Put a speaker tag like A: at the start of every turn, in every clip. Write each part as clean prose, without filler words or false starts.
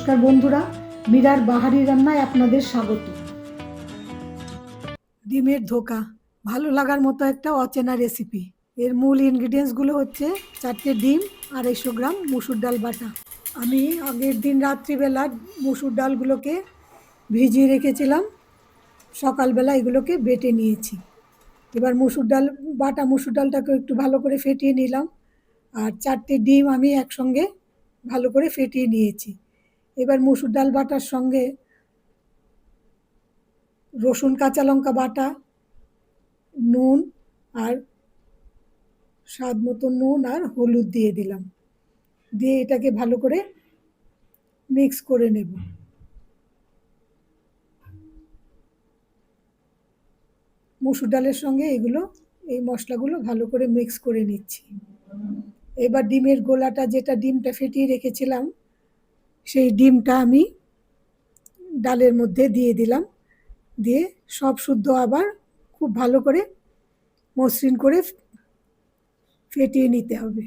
A: নমস্কার বন্ধুরা, মীরার বাহারি রান্নায় আপনাদের স্বাগত। ডিমের ধোকা ভালো লাগার মতো একটা অচেনা রেসিপি। এর মূল ইনগ্রিডিয়েন্টসগুলো হচ্ছে 4টে ডিম, 250 গ্রাম মুসুর ডাল বাটা। আমি আগের দিন রাত্রিবেলা মুসুর ডালগুলোকে ভিজিয়ে রেখেছিলাম, সকালবেলা এগুলোকে বেটে নিয়েছি। এবার মুসুর ডালটাকে একটু ভালো করে ফেটিয়ে নিলাম, আর 4টে ডিম আমি একসঙ্গে ভালো করে ফেটিয়ে নিয়েছি। এবার মুসুর ডাল বাটার সঙ্গে রসুন কাঁচা লঙ্কা বাটা, নুন আর স্বাদ মতো নুন আর হলুদ দিয়ে দিলাম, দিয়ে এটাকে ভালো করে মিক্স করে নেব। মুসুর ডালের সঙ্গে এই মশলাগুলো ভালো করে মিক্স করে নিচ্ছি। এবার ডিমের গোলাটা, ডিমটা ফেটিয়ে রেখেছিলাম, সেই ডিমটা আমি ডালের মধ্যে দিয়ে দিলাম, দিয়ে সব শুদ্ধ আবার খুব ভালো করে মসৃণ করে ফেটিয়ে নিতে হবে।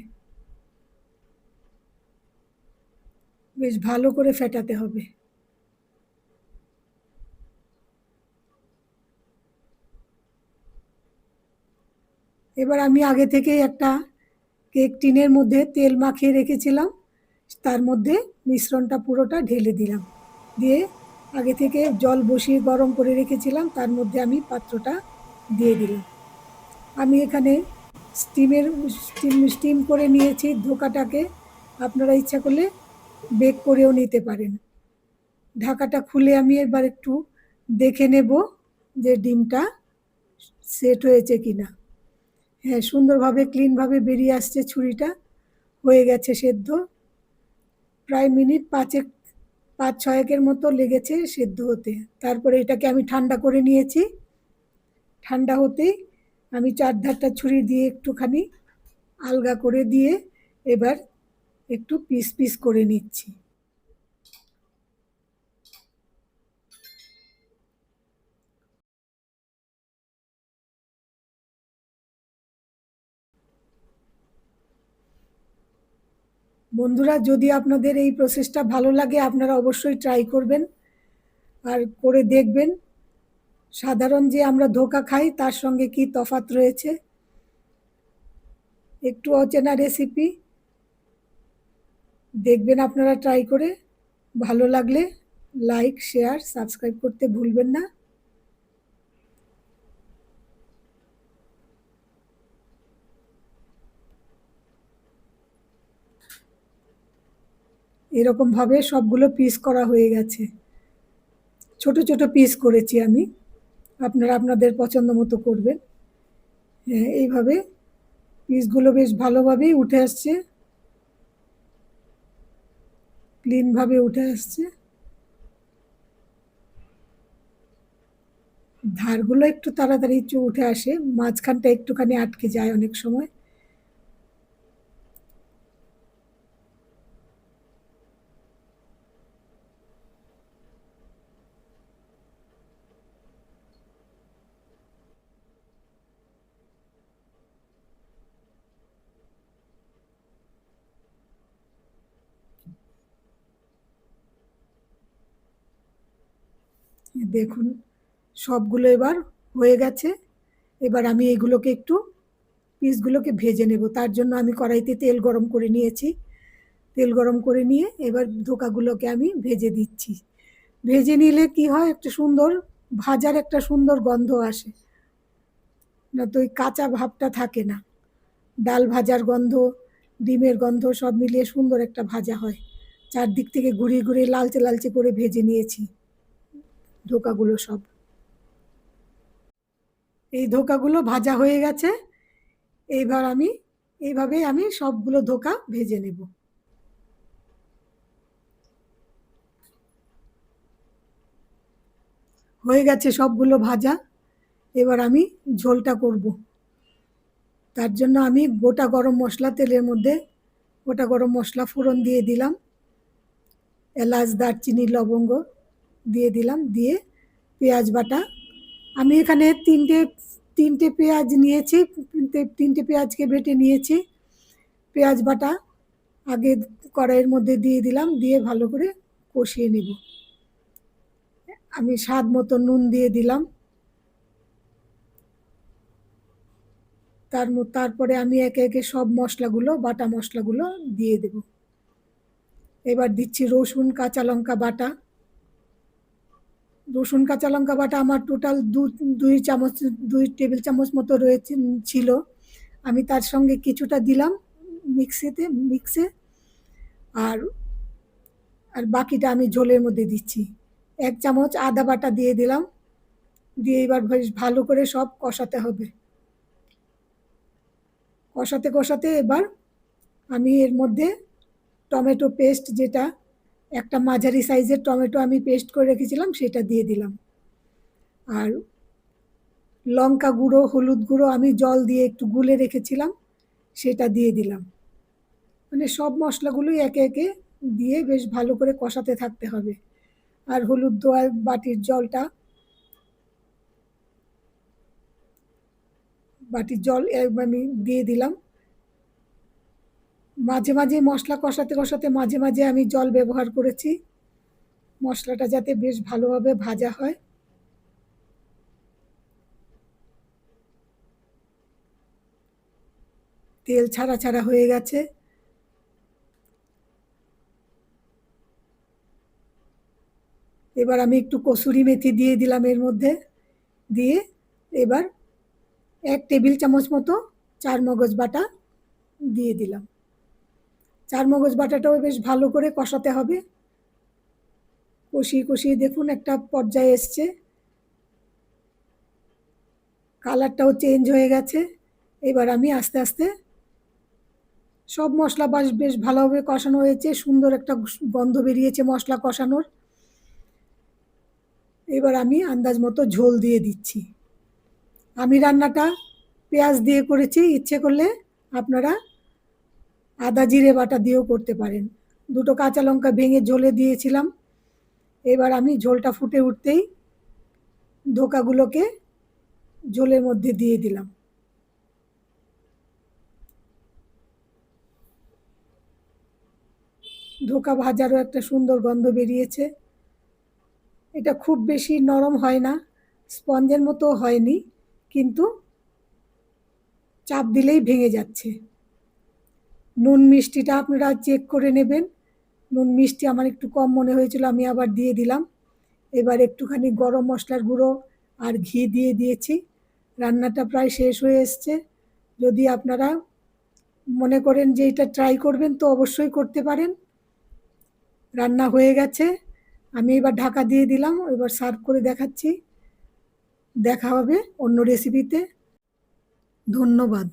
A: বেশ ভালো করে ফেটাতে হবে। এবার আমি আগে থেকে একটা কেক টিনের মধ্যে তেল মাখিয়ে রেখেছিলাম, তার মধ্যে মিশ্রণটা পুরোটা ঢেলে দিলাম, দিয়ে আগে থেকে জল বসিয়ে গরম করে রেখেছিলাম, তার মধ্যে আমি পাত্রটা দিয়ে দিলাম। আমি এখানে স্টিম করে নিয়েছি ধোকাটাকে। আপনারা ইচ্ছা করলে বেক করেও নিতে পারেন। ঢাকাটা খুলে আমি এবার একটু দেখে নেব যে ডিমটা সেট হয়েছে কিনা। হ্যাঁ, সুন্দরভাবে ক্লিনভাবে বেরিয়ে আসছে, ছুরিটা হয়ে গেছে সেদ্ধ। প্রায় মিনিট 5-6 মতো লেগেছে সেদ্ধ হতে। তারপরে এটাকে আমি ঠান্ডা করে নিয়েছি। ঠান্ডা হতেই আমি চারধারটা ছুরি দিয়ে একটুখানি আলগা করে দিয়ে এবার একটু পিস পিস করে নিচ্ছি। বন্ধুরা, যদি আপনাদের এই প্রসেসটা ভালো লাগে, আপনারা অবশ্যই ট্রাই করবেন আর করে দেখবেন সাধারণ যে আমরা ধোকা খাই তার সঙ্গে কি তফাৎ রয়েছে। একটু অচেনা রেসিপি, দেখবেন আপনারা ট্রাই করে। ভালো লাগলে লাইক, শেয়ার, সাবস্ক্রাইব করতে ভুলবেন না। এরকমভাবে সবগুলো পিস করা হয়ে গেছে। ছোট ছোট পিস করেছি আমি, আপনারা আপনাদের পছন্দ মতো করবেন। হ্যাঁ, এইভাবে পিসগুলো বেশ ভালোভাবেই উঠে আসছে, ক্লিনভাবে উঠে আসছে। ধারগুলো একটু তাড়াতাড়ি উঠে আসে, মাঝখানটা একটুখানি আটকে যায় অনেক সময়। দেখুন, সবগুলো এবার হয়ে গেছে। এবার আমি এগুলোকে পিসগুলোকে ভেজে নেব। তার জন্য আমি কড়াইতে তেল গরম করে নিয়েছি। তেল গরম করে নিয়ে এবার ধোকাগুলোকে আমি ভেজে দিচ্ছি। ভেজে নিলে কি হয়, ভাজার একটা সুন্দর গন্ধ আসে, না তো ওই কাঁচা ভাবটা থাকে না। ডাল ভাজার গন্ধ, ডিমের গন্ধ সব মিলিয়ে সুন্দর একটা ভাজা হয়। চারদিক থেকে ঘুরিয়ে ঘুরিয়ে লালচে লালচে করে ভেজে নিয়েছি ধোকাগুলো সব। এই ধোকাগুলো ভাজা হয়ে গেছে। এইভাবে আমি সবগুলো ধোকা ভেজে নেব। হয়ে গেছে সবগুলো ভাজা। এবার আমি ঝোলটা করব। তার জন্য আমি গোটা গরম মশলা তেলের মধ্যে গোটা গরম মশলা ফোড়ন দিয়ে দিলাম, এলাচ, দারচিনি, লবঙ্গ দিয়ে দিলাম, দিয়ে পেঁয়াজ বাটা। আমি এখানে তিনটে পেঁয়াজ নিয়েছি, তিনটে পেঁয়াজকে বেটে নিয়েছি। পেঁয়াজ বাটা আগে কড়াইয়ের মধ্যে দিয়ে দিলাম, দিয়ে ভালো করে কষিয়ে নেব। আমি স্বাদ মতো নুন দিয়ে দিলাম। তারপরে আমি একে একে সব মশলাগুলো, বাটা মশলাগুলো দিয়ে দেব। এবার দিচ্ছি রসুন কাঁচা লঙ্কা বাটা। রসুন কাঁচা লঙ্কা বাটা আমার টোটাল দুই টেবিল চামচ মতো ছিল। আমি তার সঙ্গে কিছুটা দিলাম মিক্সে, আর আর বাকিটা আমি ঝোলের মধ্যে দিচ্ছি। 1 চামচ আদা বাটা দিয়ে দিলাম। দিয়ে এবার বেশ ভালো করে সব কষাতে হবে। কষাতে কষাতে এবার আমি এর মধ্যে টমেটো পেস্ট, যেটা একটা মাঝারি সাইজের টমেটো আমি পেস্ট করে রেখেছিলাম, সেটা দিয়ে দিলাম। আর লঙ্কা গুঁড়ো, হলুদ গুঁড়ো আমি জল দিয়ে একটু গুলে রেখেছিলাম, সেটা দিয়ে দিলাম। মানে সব মশলাগুলোই একে একে দিয়ে বেশ ভালো করে কষাতে থাকতে হবে। আর হলুদ দেওয়ার বাটির জল আমি দিয়ে দিলাম। মাঝে মাঝে মশলা কষাতে কষাতে মাঝে মাঝে আমি জল ব্যবহার করেছি, মশলাটা যাতে বেশ ভালোভাবে ভাজা হয়। তেল ছাড়া ছাড়া হয়ে গেছে। এবার আমি একটু কসুরি মেথি দিয়ে দিলাম এর মধ্যে। দিয়ে এবার 1 টেবিল চামচ মতো চারমগজ বাটা দিয়ে দিলাম। চারমগজ বাটাটাও বেশ ভালো করে কষাতে হবে। কষিয়ে কষিয়ে দেখুন একটা পর্যায়ে এসছে, কালারটাও চেঞ্জ হয়ে গেছে। এবার আমি আস্তে আস্তে সব মশলা বেশ ভালোভাবে কষানো হয়েছে, সুন্দর একটা গন্ধ বেরিয়েছে মশলা কষানোর। এবার আমি আন্দাজ মতো ঝোল দিয়ে দিচ্ছি। আমি রান্নাটা পেঁয়াজ দিয়ে করেছি, ইচ্ছে করলে আপনারা আদা জিরে বাটা দিয়েও করতে পারেন। 2টো কাঁচা লঙ্কা ভেঙে ঝোলে দিয়েছিলাম। এবার আমি ঝোলটা ফুটে উঠতেই ধোকাগুলোকে ঝোলের মধ্যে দিয়ে দিলাম। ধোকা ভাজারও একটা সুন্দর গন্ধ বেরিয়েছে। এটা খুব বেশি নরম হয় না, স্পঞ্জের মতো হয়নি, কিন্তু চাপ দিলেই ভেঙে যাচ্ছে। নুন মিষ্টিটা আপনারা চেক করে নেবেন। নুন মিষ্টি আমার একটু কম মনে হয়েছিল, আমি আবার দিয়ে দিলাম। এবার একটুখানি গরম মশলার গুঁড়ো আর ঘি দিয়ে দিয়েছি। রান্নাটা প্রায় শেষ হয়ে এসছে। যদি আপনারা মনে করেন যে এটা ট্রাই করবেন, তো অবশ্যই করতে পারেন। রান্না হয়ে গেছে, আমি এবার ঢাকা দিয়ে দিলাম। এবার সার্ভ করে দেখাচ্ছি। দেখা হবে অন্য রেসিপিতে। ধন্যবাদ।